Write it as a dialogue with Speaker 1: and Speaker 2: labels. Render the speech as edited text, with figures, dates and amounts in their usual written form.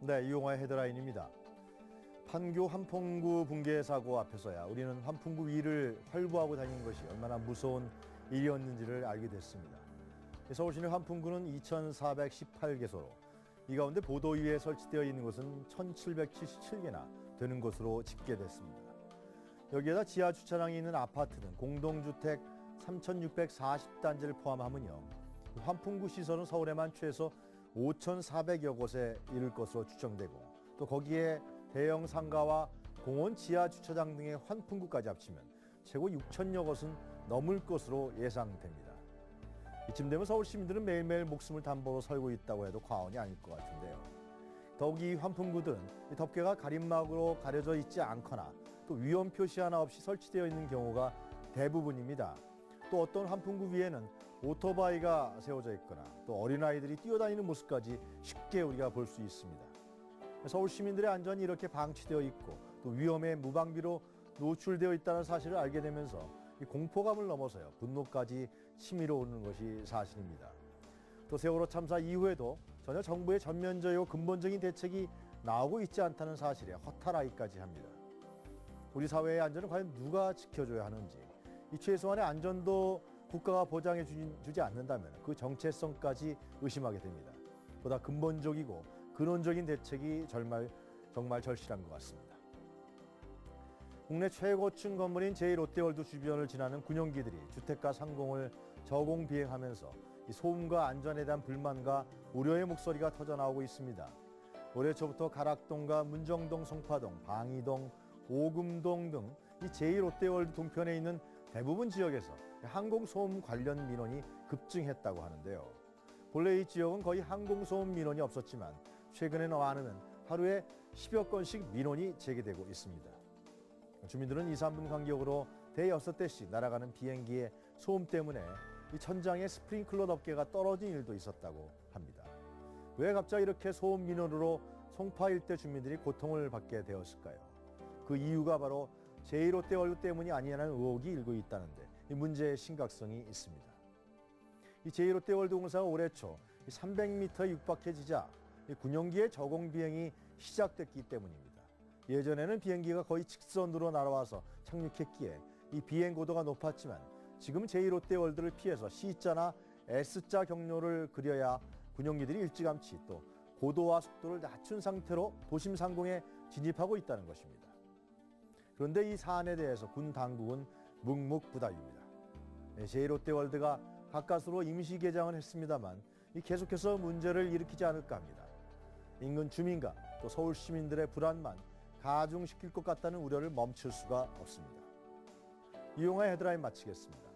Speaker 1: 네, 이용화의 헤드라인입니다. 판교 환풍구 붕괴 사고 앞에서야 우리는 환풍구 위를 활보하고 다니는 것이 얼마나 무서운 일이었는지를 알게 됐습니다. 서울시내 환풍구는 2,418개소로 이 가운데 보도 위에 설치되어 있는 것은 1,777개나 되는 것으로 집계됐습니다. 여기에다 지하 주차장이 있는 아파트는 공동주택 3,640단지를 포함하면요, 환풍구 시설은 서울에만 최소 5,400여 곳에 이를 것으로 추정되고, 또 거기에 대형 상가와 공원 지하 주차장 등의 환풍구까지 합치면 최고 6,000여 곳은 넘을 것으로 예상됩니다. 이쯤 되면 서울 시민들은 매일매일 목숨을 담보로 살고 있다고 해도 과언이 아닐 것 같은데요. 더욱이 이 환풍구들은 덮개가 가림막으로 가려져 있지 않거나 또 위험 표시 하나 없이 설치되어 있는 경우가 대부분입니다. 또 어떤 환풍구 위에는 오토바이가 세워져 있거나 또 어린아이들이 뛰어다니는 모습까지 쉽게 우리가 볼 수 있습니다. 서울 시민들의 안전이 이렇게 방치되어 있고 또 위험에 무방비로 노출되어 있다는 사실을 알게 되면서 이 공포감을 넘어서요, 분노까지 치밀어 오르는 것이 사실입니다. 또 세월호 참사 이후에도 전혀 정부의 전면적이고 근본적인 대책이 나오고 있지 않다는 사실에 허탈하기까지 합니다. 우리 사회의 안전을 과연 누가 지켜줘야 하는지, 이 최소한의 안전도 국가가 보장해 주지 않는다면 그 정체성까지 의심하게 됩니다. 보다 근본적이고 근원적인 대책이 정말 절실한 것 같습니다. 국내 최고층 건물인 제1롯데월드 주변을 지나는 군용기들이 주택가 상공을 저공 비행하면서 이 소음과 안전에 대한 불만과 우려의 목소리가 터져나오고 있습니다. 올해 초부터 가락동과 문정동, 송파동, 방이동, 오금동 등 이 제1롯데월드 동편에 있는 대부분 지역에서 항공소음 관련 민원이 급증했다고 하는데요. 본래 이 지역은 거의 항공소음 민원이 없었지만 최근에 많으면 하루에 10여 건씩 민원이 제기되고 있습니다. 주민들은 2, 3분 간격으로 대여섯 대씩 날아가는 비행기의 소음 때문에 이 천장에 스프링클러 덮개가 떨어진 일도 있었다고 합니다. 왜 갑자기 이렇게 소음 민원으로 송파 일대 주민들이 고통을 받게 되었을까요? 그 이유가 바로 제1롯데월드 때문이 아니냐는 의혹이 일고 있다는데 이 문제의 심각성이 있습니다. 이 제1롯데월드 공사가 올해 초 300m에 육박해지자 군용기의 저공 비행이 시작됐기 때문입니다. 예전에는 비행기가 거의 직선으로 날아와서 착륙했기에 이 비행 고도가 높았지만 지금은 제1롯데월드를 피해서 C자나 S자 경로를 그려야 군용기들이 일찌감치 또 고도와 속도를 낮춘 상태로 도심 상공에 진입하고 있다는 것입니다. 그런데 이 사안에 대해서 군 당국은 묵묵부답입니다. 제1롯데월드가 가까스로 임시 개장을 했습니다만 계속해서 문제를 일으키지 않을까 합니다. 인근 주민과 또 서울 시민들의 불안만 가중시킬 것 같다는 우려를 멈출 수가 없습니다. 이용화의 헤드라인 마치겠습니다.